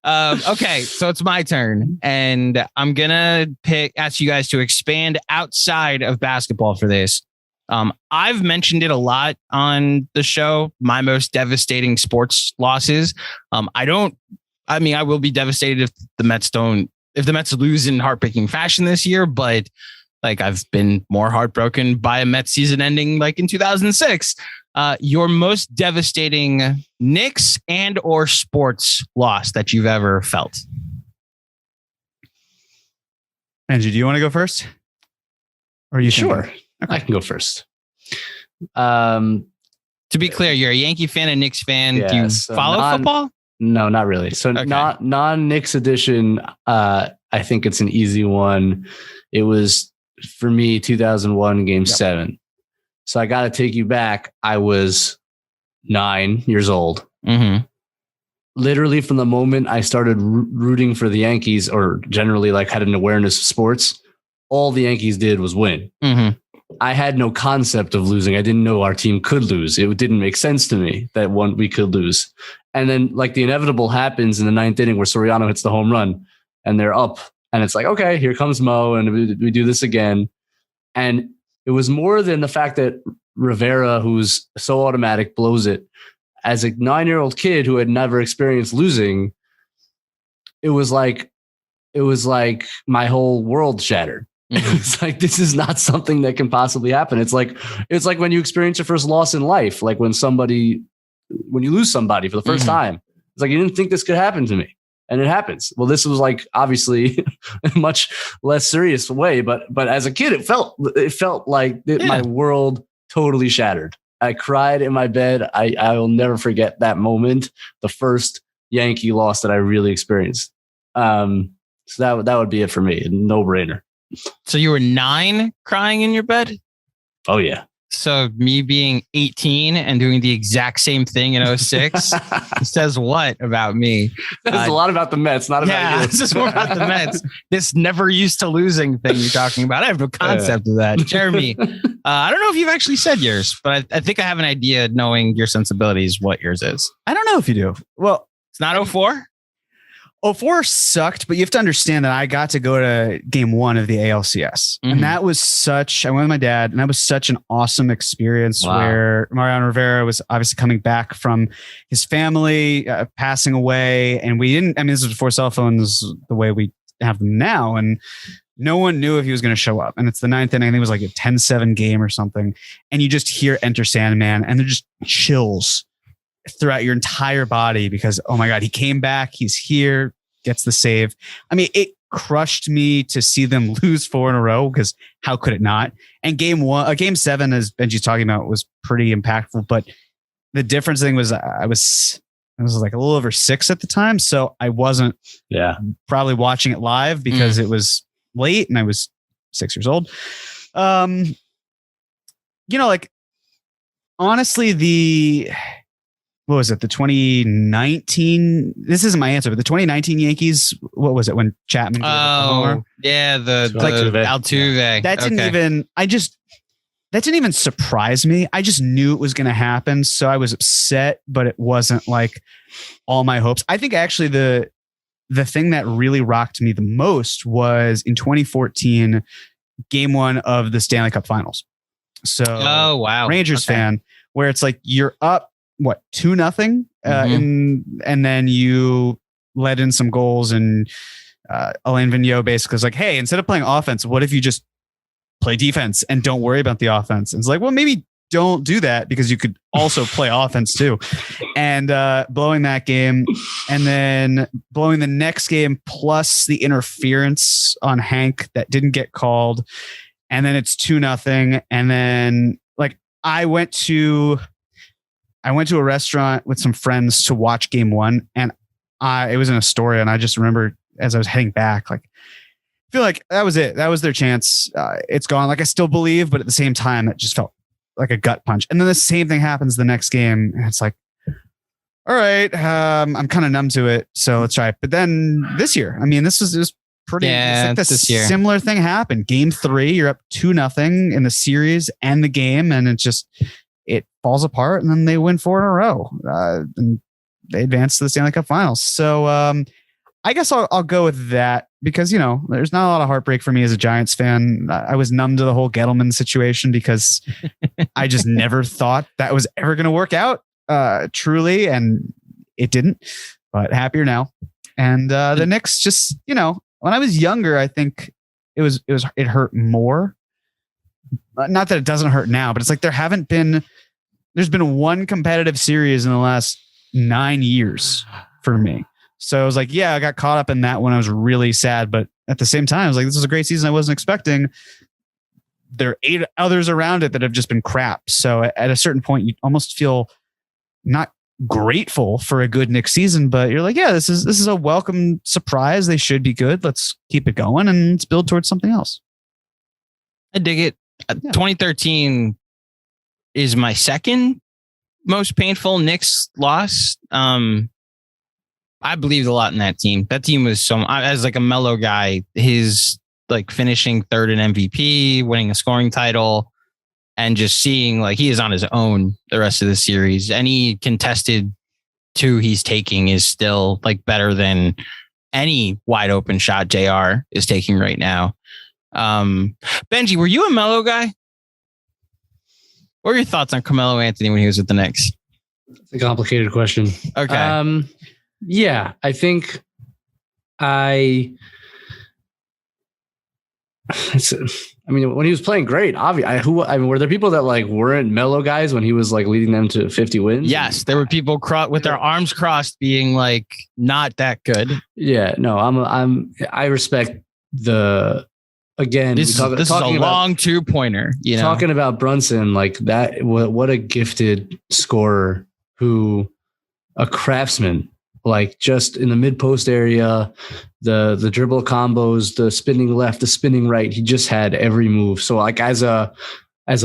Okay, so it's my turn, and I'm gonna ask you guys to expand outside of basketball for this. I've mentioned it a lot on the show. My most devastating sports losses. I will be devastated if the Mets lose in heartbreaking fashion this year, but like I've been more heartbroken by a Mets season ending like in 2006. Your most devastating Knicks and or sports loss that you've ever felt. Benji, do you want to go first? Or are you sure? Okay. I can go first. To be clear, you're a Yankee fan and Knicks fan. Yeah, do you follow football? No, not really. So Okay. non-Knicks edition, I think it's an easy one. It was, for me, 2001 Game 7. So I got to take you back. I was 9 years old. Mm-hmm. Literally from the moment I started rooting for the Yankees, or generally like had an awareness of sports, all the Yankees did was win. Mm-hmm. I had no concept of losing. I didn't know our team could lose. It didn't make sense to me that we could lose. And then like the inevitable happens in the 9th inning where Soriano hits the home run and they're up. And it's like, okay, here comes Mo, and we do this again. And it was more than the fact that Rivera, who's so automatic, blows it. As a 9-year-old kid who had never experienced losing, it was like my whole world shattered. It's like, this is not something that can possibly happen. It's like when you experience your first loss in life, like when you lose somebody for the first time. It's like, you didn't think this could happen to me, and it happens. Well, this was like obviously a much less serious way, but as a kid, it felt like my world totally shattered. I cried in my bed. I will never forget that moment, the first Yankee loss that I really experienced. So that would be it for me. No brainer. So you were 9 crying in your bed? Oh, yeah. So me being 18 and doing the exact same thing in 06 says what about me? There's a lot about the Mets, not about you. This is more about the Mets. This never used to losing thing you're talking about. I have no concept of that. Jeremy, I don't know if you've actually said yours, but I think I have an idea, knowing your sensibilities, what yours is. I don't know if you do. Well, it's not 04? 04 sucked, but you have to understand that I got to go to game 1 of the ALCS. And that was I went with my dad, and that was such an awesome experience. Wow. Where Mariano Rivera was obviously coming back from his family passing away. And this was before cell phones the way we have them now. And no one knew if he was going to show up. And it's the 9th inning. I think it was like a 10-7 game or something. And you just hear Enter Sandman, and they're just chills throughout your entire body because, oh my God, he came back. He's here, gets the save. I mean, it crushed me to see them lose 4 in a row, because how could it not? And game 7, as Benji's talking about, was pretty impactful. But the difference thing was I was like a little over 6 at the time. So I wasn't probably watching it live because it was late and I was 6 years old. Like honestly, what was it? The 2019, this isn't my answer, but the 2019 Yankees, what was it when Chapman? The Altuve. That didn't even surprise me. I just knew it was going to happen. So I was upset, but it wasn't like all my hopes. I think actually the thing that really rocked me the most was in 2014, game 1 of the Stanley Cup Finals. So, Rangers fan, where it's like you're up, 2-0, and then you let in some goals, and Alain Vigneault basically was like, hey, instead of playing offense, what if you just play defense and don't worry about the offense? And it's like, well, maybe don't do that, because you could also play offense too. And blowing that game, and then blowing the next game, plus the interference on Hank that didn't get called, and then it's 2-0. And then I went to a restaurant with some friends to watch game 1, and it was in Astoria, and I just remember as I was heading back, I feel like that was it. That was their chance. It's gone. I still believe, but at the same time, it just felt like a gut punch. And then the same thing happens the next game, and it's like, all right, I'm kind of numb to it, so let's try it. But then this year, this was pretty. Yeah, it's like the similar thing happened. Game 3, you're up 2-0 in the series and the game, and it falls apart, and then they win 4 in a row, and they advance to the Stanley Cup Finals. So I guess I'll go with that because, there's not a lot of heartbreak for me as a Giants fan. I was numb to the whole Gettleman situation because I just never thought that was ever going to work out truly. And it didn't, but happier now. And the Knicks just, when I was younger, I think it hurt more. Not that it doesn't hurt now, but it's like there's been one competitive series in the last 9 years for me. So I was like, yeah, I got caught up in that when I was really sad. But at the same time, I was like, this is a great season I wasn't expecting. There are 8 others around it that have just been crap. So at a certain point, you almost feel not grateful for a good Knicks season, but you're like, yeah, this is a welcome surprise. They should be good. Let's keep it going and let's build towards something else. I dig it. Yeah. 2013 is my second most painful Knicks loss. I believed a lot in that team. That team was as like a Melo guy, his like finishing third in MVP, winning a scoring title, and just seeing like he is on his own the rest of the series. Any contested 2 he's taking is still like better than any wide open shot JR is taking right now. Benji, were you a Melo guy? What were your thoughts on Carmelo Anthony when he was with the Knicks? It's a complicated question. Okay. Yeah, I think when he was playing great, obviously, were there people that like weren't Melo guys when he was like leading them to 50 wins? Yes, there were people with their arms crossed being like not that good. Yeah, no, I respect again, this is a long 2-pointer, talking about Brunson, like that. What a gifted scorer, a craftsman, like just in the mid post area, the dribble combos, the spinning left, the spinning right. He just had every move. So like as a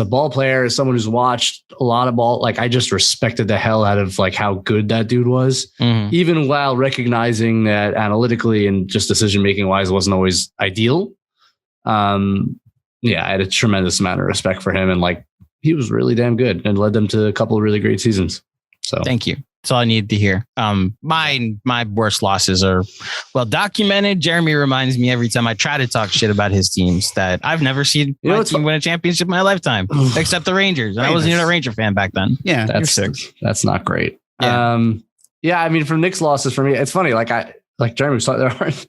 ball player, as someone who's watched a lot of ball, like I just respected the hell out of like how good that dude was, even while recognizing that analytically and just decision making wise wasn't always ideal. I had a tremendous amount of respect for him, and like he was really damn good and led them to a couple of really great seasons. So thank you. That's all I needed to hear. My worst losses are well documented. Jeremy reminds me every time I try to talk shit about his teams that I've never seen my team win a championship in my lifetime, except the Rangers. And I wasn't even a Ranger fan back then. Yeah, that's not great. Yeah. I mean, from Knicks losses for me, it's funny. Like Jeremy was talking, there aren't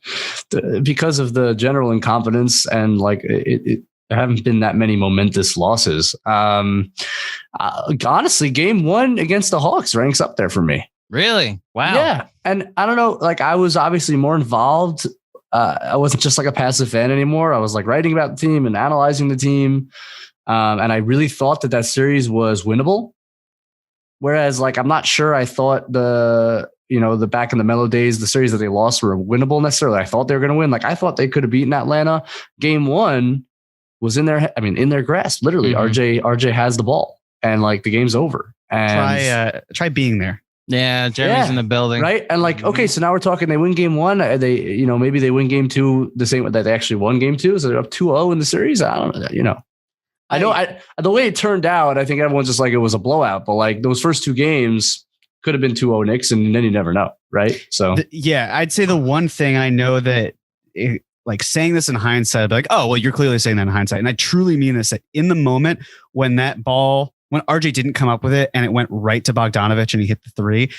because of the general incompetence and like there haven't been that many momentous losses. Honestly, game 1 against the Hawks ranks up there for me. Really? Wow. Yeah. And I don't know, like I was obviously more involved. I wasn't just like a passive fan anymore. I was like writing about the team and analyzing the team. And I really thought that series was winnable. Whereas like, I'm not sure I thought the back in the Melo days, the series that they lost were winnable necessarily. I thought they were going to win. Like I thought they could have beaten Atlanta. Game 1 was in their grasp. Literally, RJ has the ball, and like the game's over. And try being there. Yeah, Jeremy's in the building, right? And like, okay, so now we're talking. They win game 1. They, maybe they win game 2 the same way that they actually won game 2. So they're up 2-0 in the series. I don't know. I know. The way it turned out, I think everyone's just like it was a blowout. But like those first 2 games could have been 2-0 Knicks, and then you never know, right? So I'd say the one thing I know that. Like saying this in hindsight, I'd be like, oh, well, you're clearly saying that in hindsight. And I truly mean this, that in the moment when when RJ didn't come up with it and it went right to Bogdanovich and he hit the 3,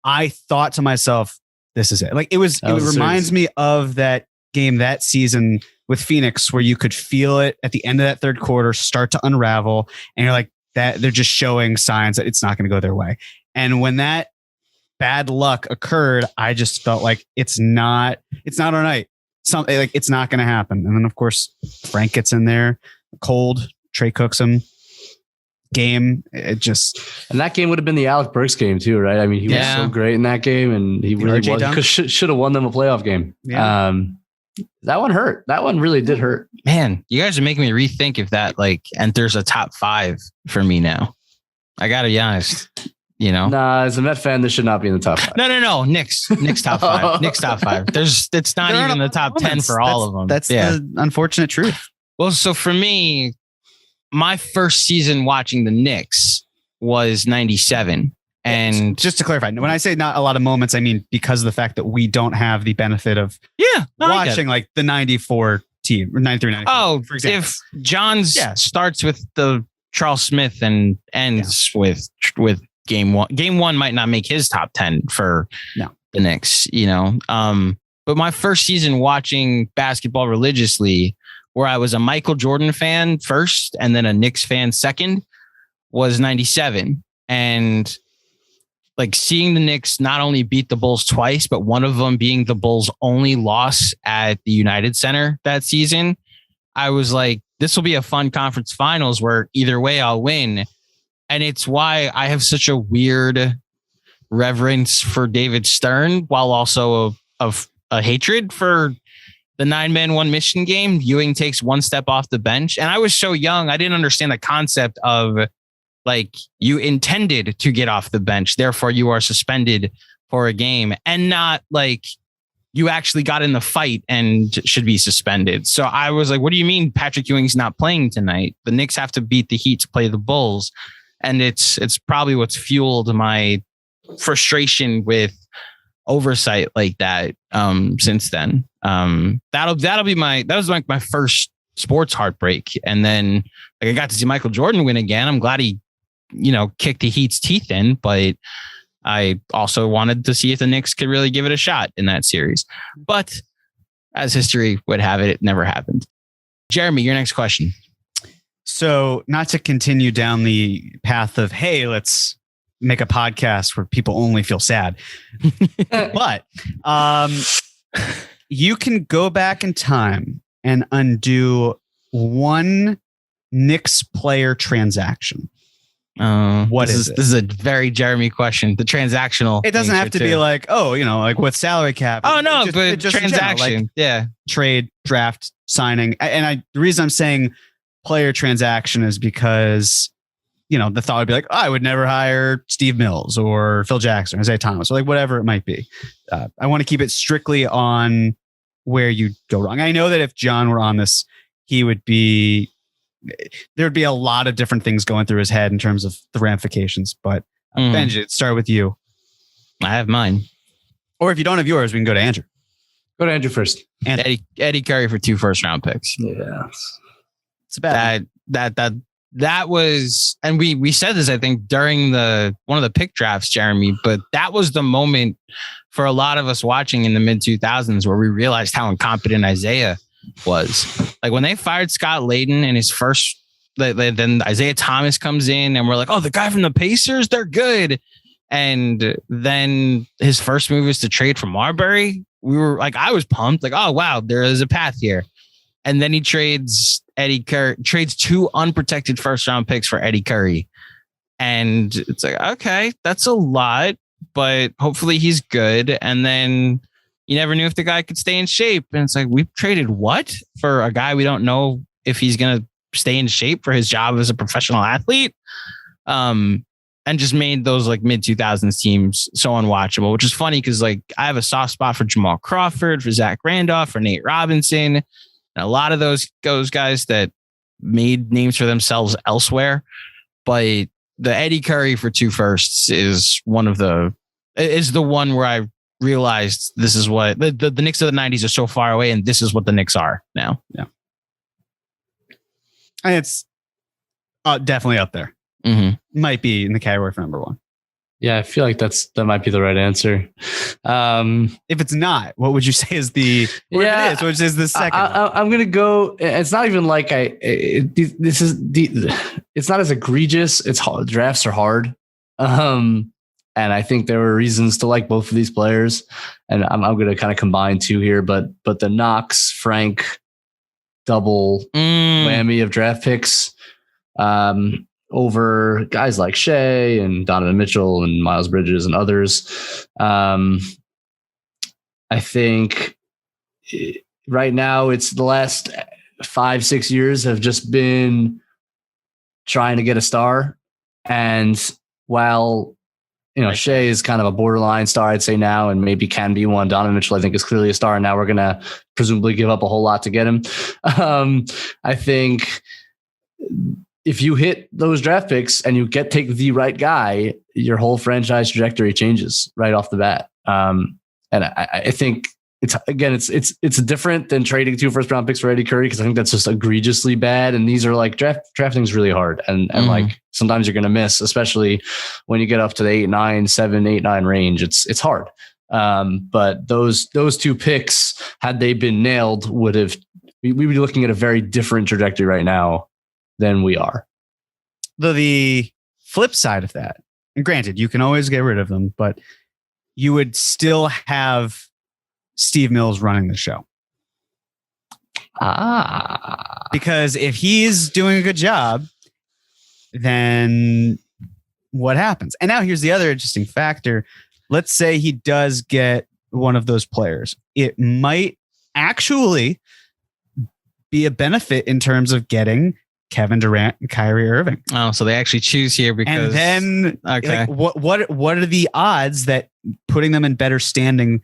I thought to myself, this is it. Like it reminds me of that game that season with Phoenix where you could feel it at the end of that third quarter start to unravel. And you're like, that they're just showing signs that it's not going to go their way. And when that bad luck occurred, I just felt like it's not our night. Something like it's not going to happen. And then of course Frank gets in there cold. Trey cooks him. Game. And that game would have been the Alec Burks game too, right? I mean, he was so great in that game, and he really should have won them a playoff game. Yeah. That one hurt. That one really did hurt. Man, you guys are making me rethink if that like enters a top 5 for me now. I gotta be honest. Nah, as a Met fan, this should not be in the top 5. No. Knicks top 5. Knicks top 5. It's not even the top 10 for all of them. That's the unfortunate truth. Well, so for me, my first season watching the Knicks was 97. And just to clarify, when I say not a lot of moments, I mean because of the fact that we don't have the benefit of watching like the 94 team or 93, 94. Oh, for example. if John's starts with the Charles Smith and ends with game one. Game one might not make his top 10 for the Knicks, But my first season watching basketball religiously, where I was a Michael Jordan fan first and then a Knicks fan second, was 97. And like seeing the Knicks not only beat the Bulls twice, but one of them being the Bulls' only loss at the United Center that season, I was like, this will be a fun conference finals where either way I'll win. And it's why I have such a weird reverence for David Stern, while also a hatred for the 9-man 1 mission game. Ewing takes one step off the bench. And I was so young, I didn't understand the concept of like you intended to get off the bench, therefore you are suspended for a game, and not like you actually got in the fight and should be suspended. So I was like, what do you mean Patrick Ewing's not playing tonight? The Knicks have to beat the Heat to play the Bulls. And it's probably what's fueled my frustration with oversight like that since then. That was like my first sports heartbreak. And then like I got to see Michael Jordan win again. I'm glad he kicked the Heat's teeth in, but I also wanted to see if the Knicks could really give it a shot in that series. But as history would have it, it never happened. Jeremy, your next question. So not to continue down the path of, hey, let's make a podcast where people only feel sad. But you can go back in time and undo one Knicks player transaction. What is it? This is a very Jeremy question. The transactional. It doesn't have to be like, like with salary cap. Oh no, but just transaction. Like trade, draft, signing. And the reason I'm saying player transaction is because, the thought would be like, I would never hire Steve Mills or Phil Jackson or Isaiah Thomas or like whatever it might be. I want to keep it strictly on where you go wrong. I know that if John were on this, there would be a lot of different things going through his head in terms of the ramifications. But Benji, start with you. I have mine. Or if you don't have yours, we can go to Andrew. Go to Andrew first. And Eddie Curry for 2 first-round picks. Yeah, it's bad. That was, and we said this, I think, during one of the pick drafts, Jeremy, but that was the moment for a lot of us watching in the mid 2000s where we realized how incompetent Isaiah was. Like when they fired Scott Layden in his first, then Isaiah Thomas comes in and we're like, oh, the guy from the Pacers, they're good. And then his first move is to trade for Marbury. We were like, I was pumped, like, oh wow, there is a path here. And then he trades Eddie Curry, trades 2 unprotected first-round picks for Eddie Curry. And it's like, okay, that's a lot, but hopefully he's good. And then you never knew if the guy could stay in shape. And it's like, we traded what for a guy we don't know if he's going to stay in shape for his job as a professional athlete? And just made those like mid 2000s teams so unwatchable, which is funny because like I have a soft spot for Jamal Crawford, for Zach Randolph, for Nate Robinson, and a lot of those guys that made names for themselves elsewhere. But the Eddie Curry for 2 firsts is the one where I realized this is what the Knicks of the 90s are so far away, and this is what the Knicks are now. Yeah, and it's definitely up there. Mm-hmm. Might be in the category for number 1. Yeah, I feel like that might be the right answer. If it's not, what would you say is the? It is, which is the second? I'm gonna go. It's not even like it's not as egregious. It's hard. Drafts are hard, and I think there were reasons to like both of these players. And I'm gonna kind of combine 2 here, but the Knox Frank double whammy of draft picks. Over guys like Shea and Donovan Mitchell and Miles Bridges and others. I think right now it's the last 5-6 years have just been trying to get a star. And while, Shea is kind of a borderline star, I'd say now, and maybe can be one. Donovan Mitchell, I think, is clearly a star. And now we're going to presumably give up a whole lot to get him. I think if you hit those draft picks and you take the right guy, your whole franchise trajectory changes right off the bat. And I think it's different than trading 2 first-round picks for Eddie Curry, because I think that's just egregiously bad. And these are like drafting is really hard, and like sometimes you're going to miss, especially when you get up to the 8, 9, 7, 8, 9 range. It's hard. But those 2 picks, had they been nailed, we'd be looking at a very different trajectory right now than we are. Though the flip side of that, and granted, you can always get rid of them, but you would still have Steve Mills running the show. Because if he's doing a good job, then what happens? And now here's the other interesting factor. Let's say he does get one of those players. It might actually be a benefit in terms of getting Kevin Durant and Kyrie Irving. Oh, so they actually choose here because... And then okay. Like, what are the odds that putting them in better standing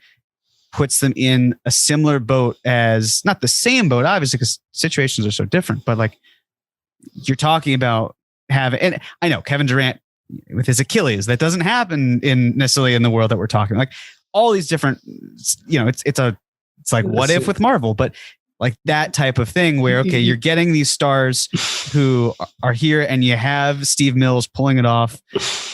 puts them in a similar boat as, not the same boat, obviously, because situations are so different, but like you're talking about having, and I know Kevin Durant with his Achilles, that doesn't happen necessarily in the world that we're talking, like all these different, it's like what if with Marvel, but like that type of thing where, okay, you're getting these stars who are here and you have Steve Mills pulling it off,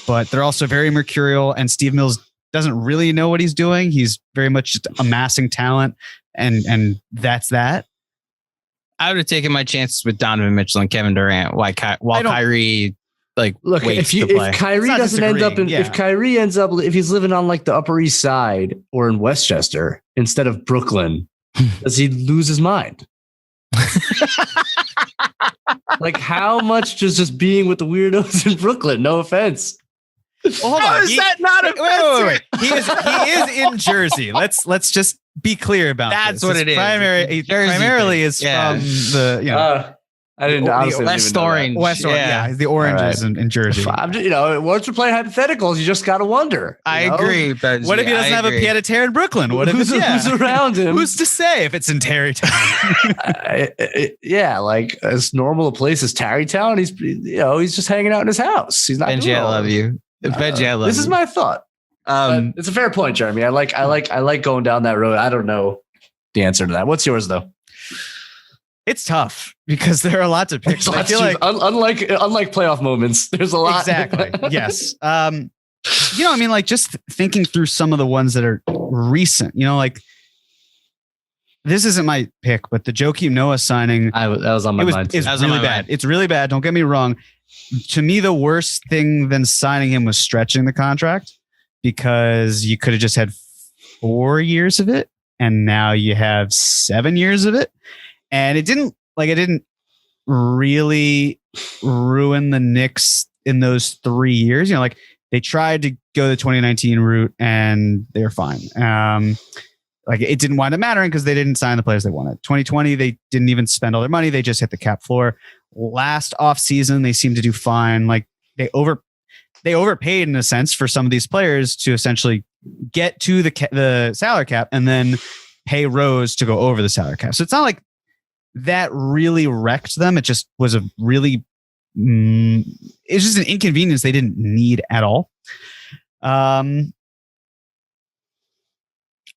but they're also very mercurial, and Steve Mills doesn't really know what he's doing. He's very much just amassing talent, and that's that. I would have taken my chances with Donovan Mitchell and Kevin Durant while Kyrie if Kyrie doesn't end up if he's living on like the Upper East Side or in Westchester instead of Brooklyn, does he lose his mind? Like, how much does just being with the weirdos in Brooklyn? No offense. Well, How is that not a wait. He is in Jersey. Let's just be clear about that's this. what it is. Primarily is from the I didn't West Orange. Yeah, the oranges in Jersey. I'm just, once we're playing hypotheticals, you just got to wonder. I agree. Benji, what if he doesn't have a pied a terre in Brooklyn? What if who's around him? Who's to say if it's in Tarrytown? Like as normal a place as Tarrytown, he's just hanging out in his house. He's not. Benji, I love you. Benji, I love you. This is my thought. It's a fair point, Jeremy. I like going down that road. I don't know the answer to that. What's yours though? It's tough because there are lots of picks. I feel like unlike playoff moments, there's a lot. Exactly. Yes. Like just thinking through some of the ones that are recent, like this isn't my pick, but the Joakim Noah signing, that was on my mind. It's really bad. It's really bad. Don't get me wrong. To me, the worst thing than signing him was stretching the contract, because you could have just had 4 years of it, and now you have 7 years of it. And it didn't really ruin the Knicks in those 3 years. They tried to go the 2019 route and they're fine. It didn't wind up mattering because they didn't sign the players they wanted. 2020, they didn't even spend all their money. They just hit the cap floor. Last offseason, they seemed to do fine. Like they overpaid in a sense for some of these players to essentially get to the salary cap and then pay Rose to go over the salary cap. So it's not like that really wrecked them. It just was it's just an inconvenience they didn't need at all.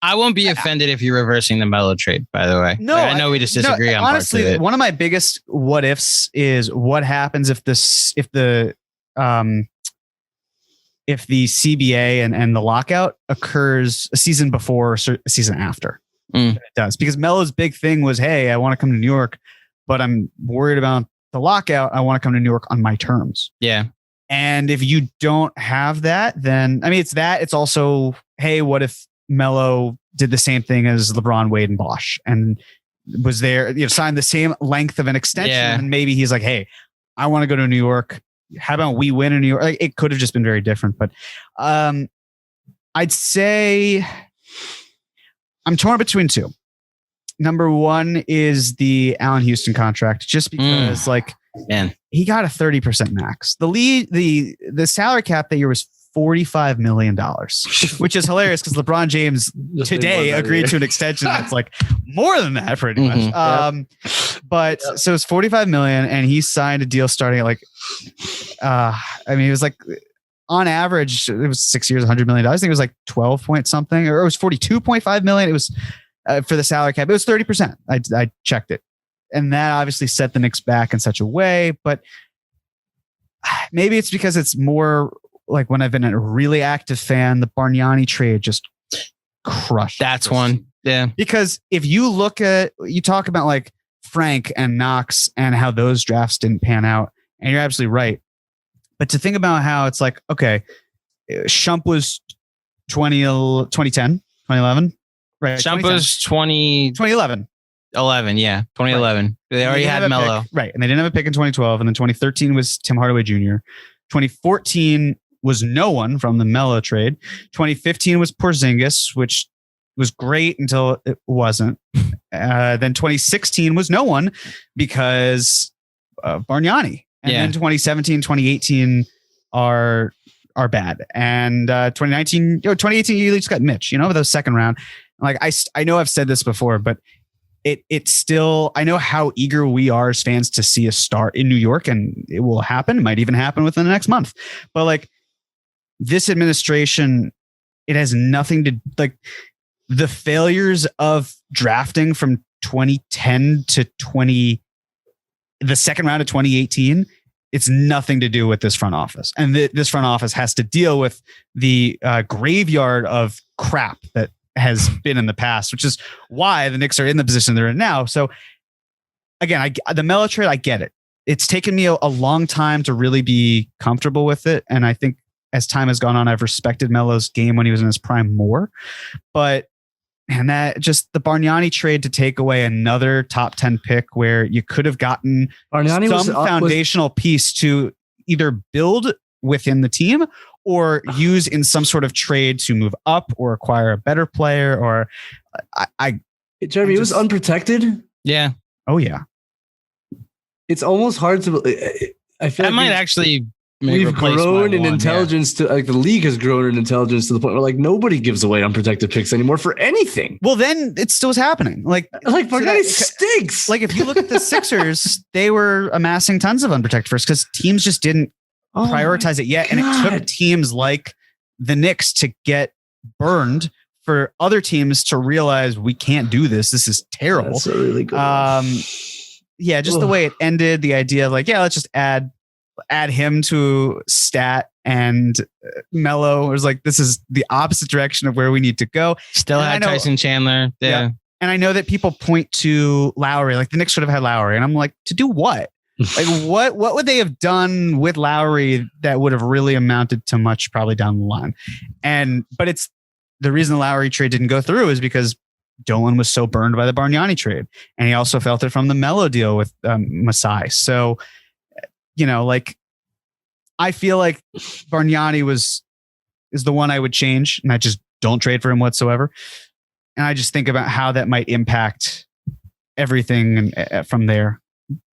I won't be offended if you're reversing the Melo trade, by the way. No, I know we just disagree on honestly, parts of it. One of my biggest what ifs is what happens if the CBA and the lockout occurs a season before or a season after. It does, because Melo's big thing was, hey, I want to come to New York, but I'm worried about the lockout. I want to come to New York on my terms. Yeah. And if you don't have that, then it's that. It's also, hey, what if Melo did the same thing as LeBron, Wade, and Bosh, and was there, signed the same length of an extension, and maybe he's like, hey, I want to go to New York. How about we win in New York? It could have just been very different, but I'd say I'm torn between two. Number one is the Allen Houston contract, just because he got a 30% max. The salary cap that year was $45 million, which is hilarious because LeBron James today agreed to an extension that's like more than that pretty much. But so it's 45 million, and he signed a deal starting at like, it was like on average, it was 6 years, $100 million. I think it was like 12 point something, or it was 42.5 million. It was for the salary cap. It was 30%. I checked it, and that obviously set the Knicks back in such a way. But maybe it's because it's more like when I've been a really active fan, the Bargnani trade just crushed. That's one. Yeah. Because if you talk about like Frank and Knox and how those drafts didn't pan out, and you're absolutely right. But to think about how it's like, okay, Shump was 2010, 2011, right? Shump was 2011. 2011. Right. They already had Melo. Right. And they didn't have a pick in 2012. And then 2013 was Tim Hardaway Jr. 2014 was no one from the Melo trade. 2015 was Porzingis, which was great until it wasn't. Then 2016 was no one because of Bargnani. And then 2017, 2018 are bad. And 2019, 2018, you just got Mitch, the second round. Like I know I've said this before, but it's still, I know how eager we are as fans to see a start in New York, and it will happen. It might even happen within the next month. But like this administration, it has nothing to like the failures of drafting from 2010 to the second round of 2018. It's nothing to do with this front office. And this front office has to deal with the graveyard of crap that has been in the past, which is why the Knicks are in the position they're in now. So again, the Melo trade, I get it. It's taken me a long time to really be comfortable with it. And I think as time has gone on, I've respected Melo's game when he was in his prime more. But and that just the Bargnani trade to take away another top 10 pick where you could have gotten some foundational piece to either build within the team or use in some sort of trade to move up or acquire a better player. Or Jeremy, it was unprotected. Yeah. Oh yeah. It's almost hard to. I feel that might actually. We've grown in intelligence to like the league has grown in intelligence to the point where like nobody gives away unprotected picks anymore for anything. Well, then it still is happening. Like Bargnani stinks. Like if you look at the Sixers, they were amassing tons of unprotected firsts because teams just didn't prioritize it yet. And it took teams like the Knicks to get burned for other teams to realize we can't do this. This is terrible. That's a really good one. Yeah, just the way it ended, the idea of like, yeah, let's just add him to stat, and Melo was like, this is the opposite direction of where we need to go. Still had Tyson Chandler. Yeah. And I know that people point to Lowry, like the Knicks should have had Lowry. And I'm like, to do what? Like what would they have done with Lowry that would have really amounted to much probably down the line? But it's the reason the Lowry trade didn't go through is because Dolan was so burned by the Bargnani trade. And he also felt it from the Melo deal with Masai. So, like I feel like Bargnani is the one I would change, and I just don't trade for him whatsoever. And I just think about how that might impact everything from there.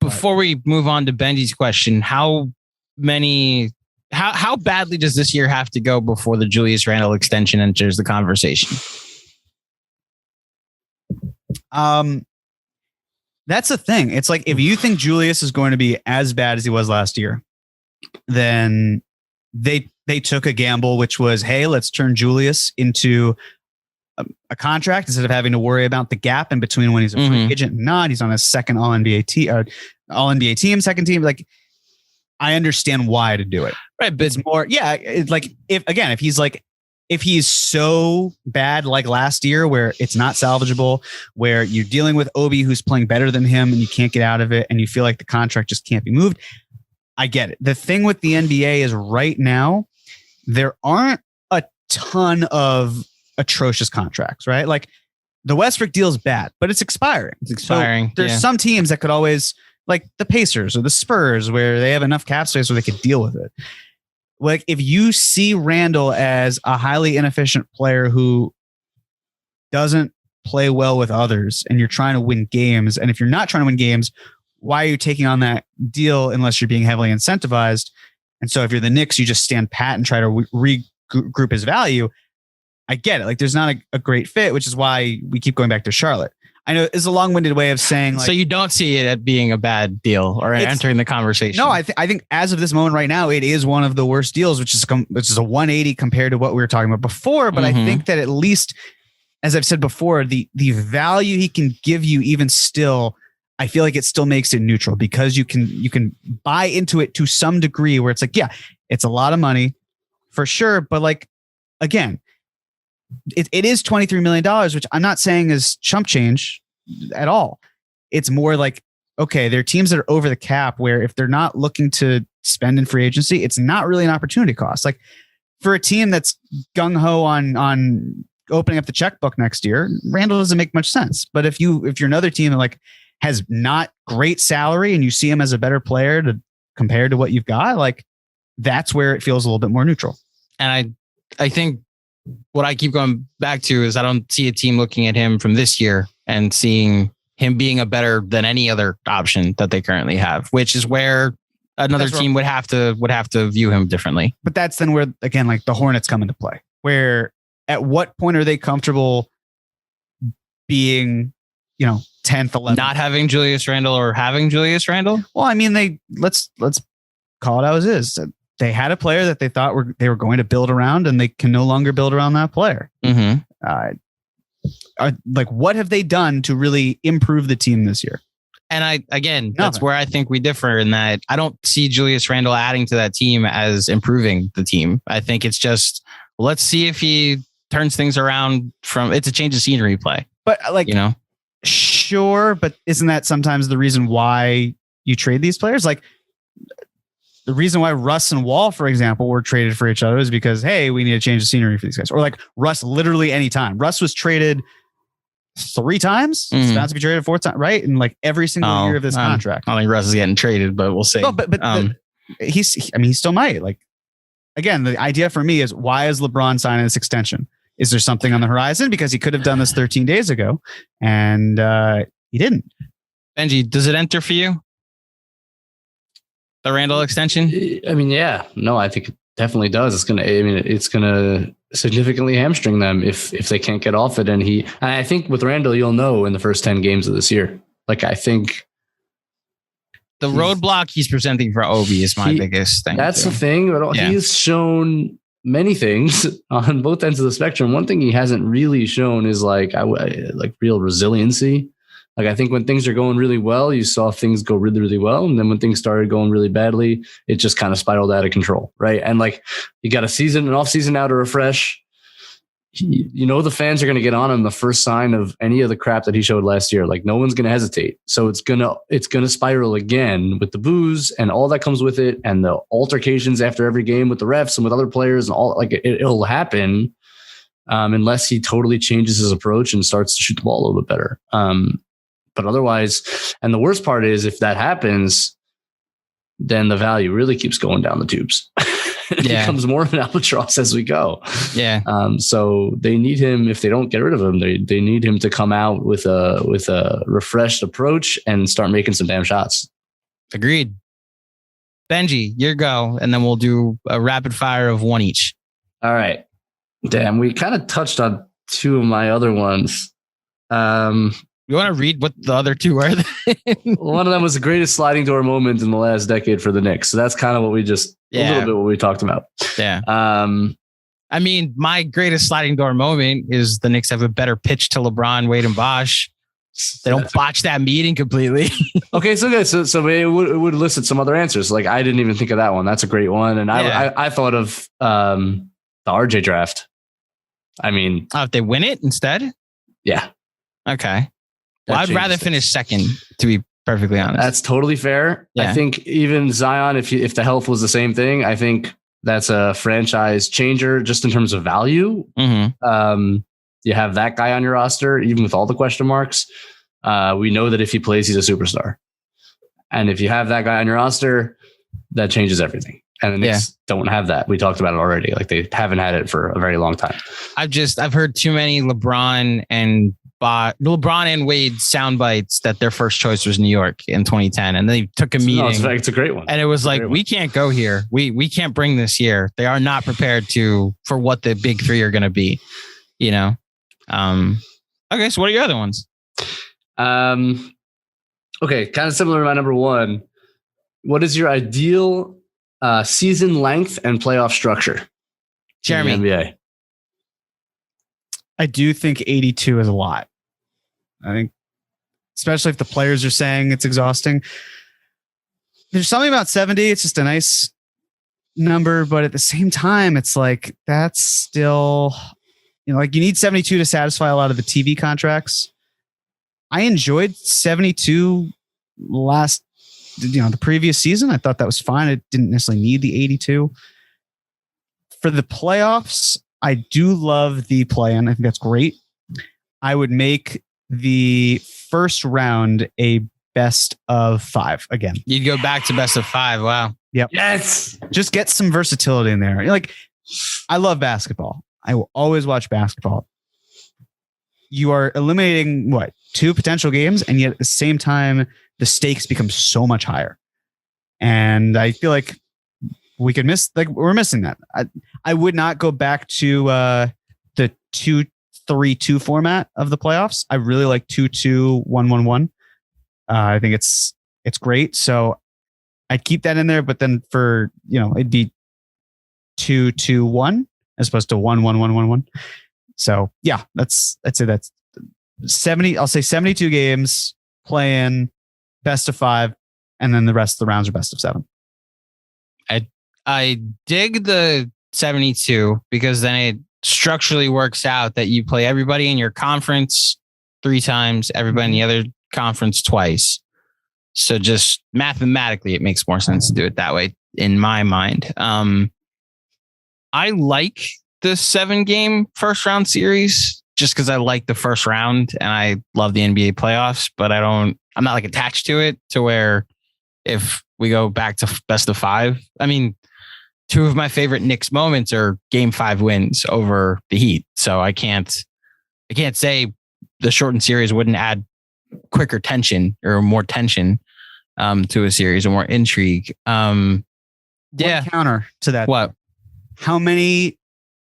Before we move on to Benji's question, how badly does this year have to go before the Julius Randle extension enters the conversation? That's the thing. It's like, if you think Julius is going to be as bad as he was last year, then they took a gamble, which was, hey, let's turn Julius into a contract instead of having to worry about the gap in between when he's a free agent and not. He's on his second All-NBA team, second team. Like, I understand why to do it. Right. But it's more, it's like, if he's so bad like last year where it's not salvageable, where you're dealing with Obi who's playing better than him and you can't get out of it and you feel like the contract just can't be moved, I get it. The thing with the NBA is right now, there aren't a ton of atrocious contracts, right? Like the Westbrook deal is bad, but it's expiring. So there's some teams that could always, like the Pacers or the Spurs, where they have enough cap space where they could deal with it. Like if you see Randle as a highly inefficient player who doesn't play well with others and you're trying to win games, and if you're not trying to win games, why are you taking on that deal unless you're being heavily incentivized? And so if you're the Knicks, you just stand pat and try to regroup his value. I get it. Like there's not a great fit, which is why we keep going back to Charlotte. I know it's a long-winded way of saying like, so you don't see it as being a bad deal or entering the conversation. No, I think as of this moment right now, it is one of the worst deals, which is a 180 compared to what we were talking about before. But I think that at least, as I've said before, the value he can give you even still, I feel like it still makes it neutral because you can buy into it to some degree where it's like, yeah, it's a lot of money for sure. But like, again, it is $23 million, which I'm not saying is chump change at all. It's more like, okay, there are teams that are over the cap where if they're not looking to spend in free agency, it's not really an opportunity cost. Like for a team that's gung-ho on opening up the checkbook next year, Randle doesn't make much sense. But if you're another team that like has not great salary and you see him as a better player compared to what you've got, like that's where it feels a little bit more neutral. And I think what I keep going back to is I don't see a team looking at him from this year and seeing him being a better than any other option that they currently have, which is where another team would have to view him differently. But that's then where, again, like the Hornets come into play, where at what point are they comfortable being, 10th, 11th? Not having Julius Randle or having Julius Randle? Well, I mean, let's call it as it is. They had a player that they thought they were going to build around, and they can no longer build around that player. Like, what have they done to really improve the team this year? And that's where I think we differ in that I don't see Julius Randle adding to that team as improving the team. I think it's just, let's see if he turns things around it's a change of scenery play. But like, sure. But isn't that sometimes the reason why you trade these players? Like, the reason why Russ and Wall, for example, were traded for each other is because, hey, we need to change the scenery for these guys. Or like Russ, literally any time. Russ was traded 3 times. It's about to be traded 4 times, right? And like every single year of this contract. I don't think Russ is getting traded, but we'll see. No, but he still might. Like, again, the idea for me is, why is LeBron signing this extension? Is there something on the horizon? Because he could have done this 13 days ago, and he didn't. Benji, does it enter for you? The Randle extension? I mean, yeah. No, I think it definitely does. It's gonna significantly hamstring them if they can't get off it. And I think with Randle, you'll know in the first 10 games of this year. Like, I think the roadblock he's presenting for Obi is my biggest thing. That's the thing. But he's shown many things on both ends of the spectrum. One thing he hasn't really shown is like real resiliency. Like, I think when things are going really well, you saw things go really, really well. And then when things started going really badly, it just kind of spiraled out of control. Right. And like, you got an off season now to refresh. The fans are going to get on him the first sign of any of the crap that he showed last year. Like, no one's going to hesitate. So it's going to spiral again with the booze and all that comes with it. And the altercations after every game with the refs and with other players and all, like, it'll happen unless he totally changes his approach and starts to shoot the ball a little bit better. But otherwise, and the worst part is, if that happens, then the value really keeps going down the tubes. It becomes more of an albatross as we go. Yeah. So they need him. If they don't get rid of him, they need him to come out with a refreshed approach and start making some damn shots. Agreed. Benji, your go, and then we'll do a rapid fire of one each. All right. Damn, we kind of touched on 2 of my other ones. You want to read what the other 2 are? One of them was the greatest sliding door moment in the last decade for the Knicks. So that's kind of what a little bit what we talked about. Yeah. I mean, my greatest sliding door moment is the Knicks have a better pitch to LeBron, Wade, and Bosh. They don't botch that meeting completely. Okay, so good. So it would elicit some other answers. Like, I didn't even think of that one. That's a great one. And I thought of the RJ draft. I mean, if they win it instead? Yeah. Okay. Well, I'd rather finish second, to be perfectly honest. That's totally fair. Yeah. I think even Zion, if the health was the same thing, I think that's a franchise changer just in terms of value. Mm-hmm. You have that guy on your roster, even with all the question marks. We know that if he plays, he's a superstar. And if you have that guy on your roster, that changes everything. And the Knicks don't have that. We talked about it already. Like, they haven't had it for a very long time. I've heard too many LeBron and Wade sound bites that their first choice was New York in 2010. And they took a meeting. No, it's a great one. And it was like, we can't go here. We can't bring this here. They are not prepared for what the big 3 are going to be, Okay. So what are your other ones? Okay, kind of similar to my number one. What is your ideal season length and playoff structure? Jeremy. In the NBA. I do think 82 is a lot. I think, especially if the players are saying it's exhausting. There's something about 70. It's just a nice number, but at the same time, it's like that's still, like you need 72 to satisfy a lot of the TV contracts. I enjoyed 72 the previous season. I thought that was fine. I didn't necessarily need the 82. For the playoffs, I do love the play-in. I think that's great. I would make the first round a best of 5 again. You'd go back to best of 5. Wow. Yep. Yes. Just get some versatility in there. I love basketball. I will always watch basketball. You are eliminating 2 potential games, and yet at the same time, the stakes become so much higher. And I feel like we could we're missing that. I would not go back to the 2-3-2 format of the playoffs. I really like 2-2-1-1-1. I think it's great. So I'd keep that in there, but then for, it'd be 2-2-1 as opposed to 1-1-1-1-1. So yeah, I'd say that's 70. I'll say 72 games, play in, best of 5, and then the rest of the rounds are best of 7. I dig the 72 because then it structurally works out that you play everybody in your conference 3 times, everybody in the other conference twice. So just mathematically, it makes more sense to do it that way in my mind. I like the 7-game first round series just because I like the first round and I love the NBA playoffs, but I'm not attached to it to where if we go back to best of 5, I mean, 2 of my favorite Knicks moments are Game 5 wins over the Heat. So I can't say the shortened series wouldn't add quicker tension or more tension to a series or more intrigue. One counter to that. What? How many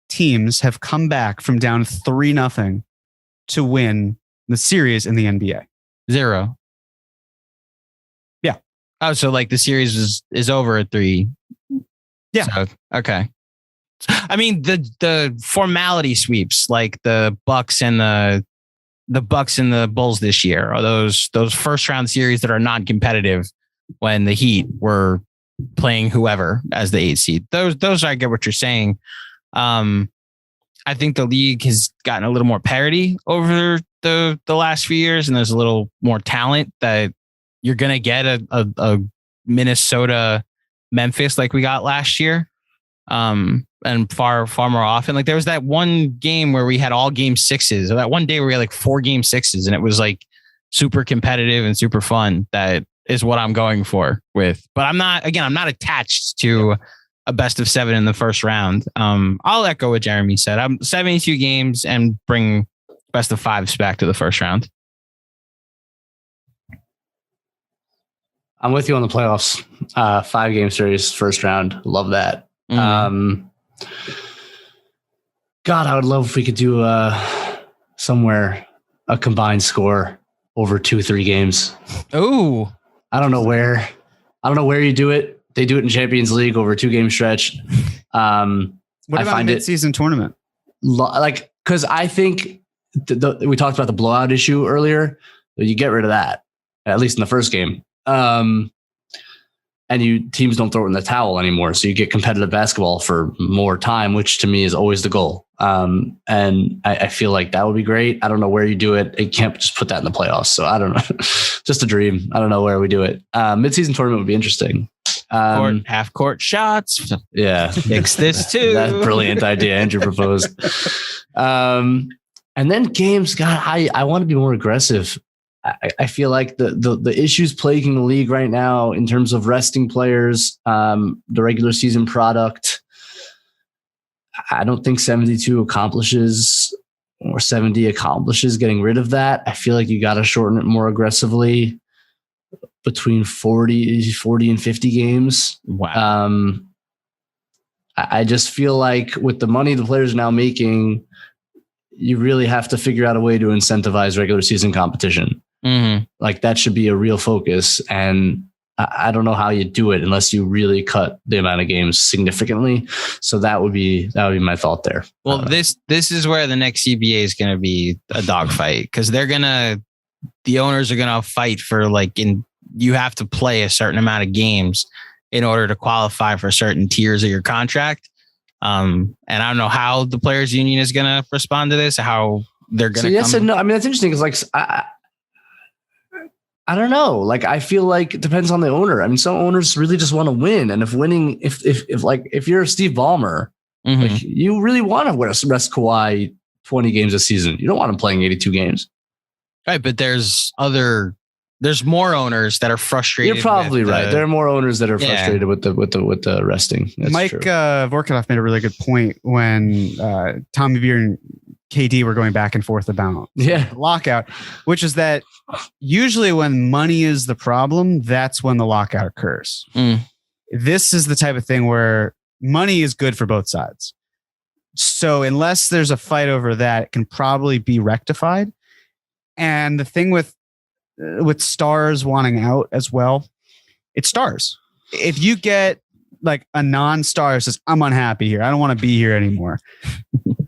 teams have come back from down 3-0 to win the series in the NBA? 0. Yeah. Oh, so the series is over at 3. Yeah. So, okay. I mean, the formality sweeps like the Bucks and the Bucks and the Bulls this year are those first round series that are non-competitive when the Heat were playing whoever as the 8 seed. Those I get what you're saying. I think the league has gotten a little more parity over the last few years, and there's a little more talent that you're gonna get a Minnesota Memphis like we got last year. And far more often. There was that one game where we had all game 6s, or that one day where we had 4 game 6s, and it was super competitive and super fun. That is what I'm going for with, but I'm not attached to a best of 7 in the first round. I'll echo what Jeremy said. I'm 72 games and bring best of 5s back to the first round. I'm with you on the playoffs. 5-game series, first round. Love that. Mm-hmm. God, I would love if we could do somewhere a combined score over 2-3 games. Oh, I don't know where you do it. They do it in Champions League over a 2-game stretch. What about a mid-season tournament? Because I think we talked about the blowout issue earlier. You get rid of that, at least in the first game. And teams don't throw it in the towel anymore. So you get competitive basketball for more time, which to me is always the goal. And I feel like that would be great. I don't know where you do it. You can't just put that in the playoffs. So I don't know. Just a dream. I don't know where we do it. Mid-season tournament would be interesting. Half court shots. Yeah. Fix this too. That brilliant idea Andrew proposed. And then games, God, I want to be more aggressive. I feel like the issues plaguing the league right now in terms of resting players, the regular season product, I don't think 72 accomplishes or 70 accomplishes getting rid of that. I feel like you got to shorten it more aggressively between 40 and 50 games. Wow. I just feel like with the money the players are now making, you really have to figure out a way to incentivize regular season competition. Like that should be a real focus. And I don't know how you do it unless you really cut the amount of games significantly. So that would be my thought there. Well, this is where the next CBA is going to be a dogfight, because the owners are going to fight for you have to play a certain amount of games in order to qualify for certain tiers of your contract. And I don't know how the players union is going to respond to this, how they're going to. So yes and no. I mean, that's interesting. Because I don't know. Like, I feel like it depends on the owner. I mean, some owners really just want to win. And if you're Steve Ballmer, like, you really want to rest Kawhi 20 games a season. You don't want him playing 82 games. Right. But there's more owners that are frustrated. You're probably right. There are more owners that are frustrated with the resting. That's Mike Vorkunov made a really good point when Tommy Beer and KD were going back and forth about the lockout, which is that usually when money is the problem, that's when the lockout occurs. This is the type of thing where money is good for both sides. So unless there's a fight over that, it can probably be rectified. And the thing with stars wanting out as well, it's stars. If you get like a non-star who says, I'm unhappy here, I don't want to be here anymore.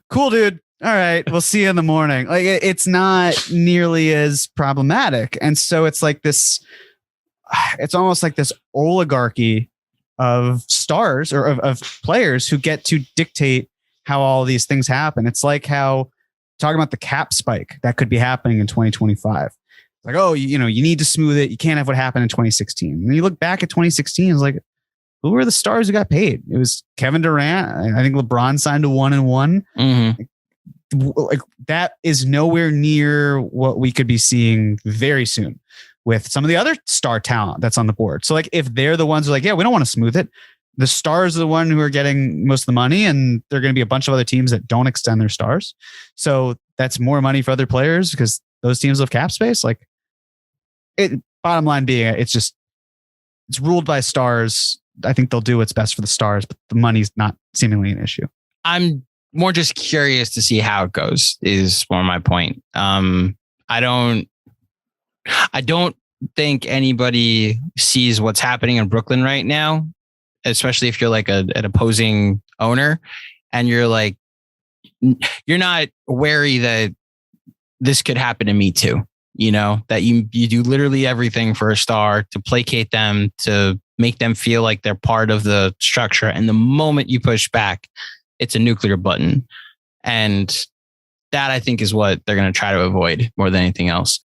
Cool, dude. All right, we'll see you in the morning. Like, it's not nearly as problematic. And so it's like this, it's almost like this oligarchy of stars or of players who get to dictate how all these things happen. It's like how talking about the cap spike that could be happening in 2025. Like, oh, you need to smooth it. You can't have what happened in 2016. And you look back at 2016, it's like, who were the stars who got paid? It was Kevin Durant. I think LeBron signed a 1-and-1. Like, that is nowhere near what we could be seeing very soon with some of the other star talent that's on the board. So like, if they're the ones who are like, yeah, we don't want to smooth it. The stars are the one who are getting most of the money, and there are going to be a bunch of other teams that don't extend their stars. So that's more money for other players because those teams have cap space. Like, bottom line being, it's ruled by stars. I think they'll do what's best for the stars, but the money's not seemingly an issue. I'm more just curious to see how it goes is more my point. I don't think anybody sees what's happening in Brooklyn right now, especially if you're like an opposing owner and you're not wary that this could happen to me too. That you do literally everything for a star to placate them, to make them feel like they're part of the structure. And the moment you push back, it's a nuclear button. And that, I think, is what they're going to try to avoid more than anything else.